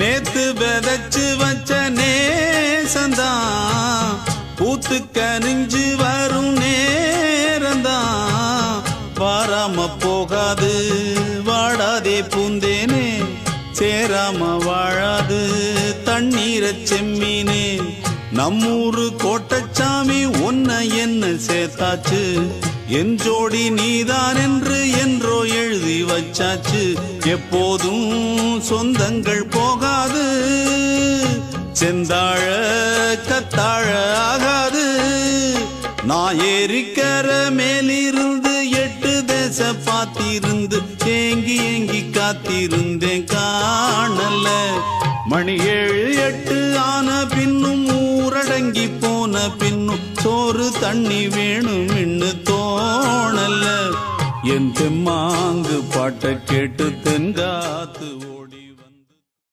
நேத்து விதைச்சு வச்ச நேசந்தான் பூத்து கனிஞ்சு வரும் நேரந்தான் வாராம போகாது வாடாதே பூந்தேனே சேராம வாழாது தண்ணீர செம்மீனே நம்மூரு கோட்டச்சாமி ஒன்ன என்ன சேர்த்தாச்சு என் ஜோடி நீதான் என்று என்றோ எழுதி வச்சாச்சு எப்போதும் சொந்தங்கள் போகாது செந்தாழ கத்தாழ ஆகாது நான் ஏறிக்கர மேலிருந்து 8 தேச பார்த்திருந்து ஏங்கி ஏங்கி காத்திருந்தேன் காணல மணி 7 8 ஆன பின்னும் ஊரடங்கி போன பின்னும் சோறு தண்ணி வேணும் இன்னு தோணல என் தெம்மாங்கு பாட்டை கேட்டு தென்காத்து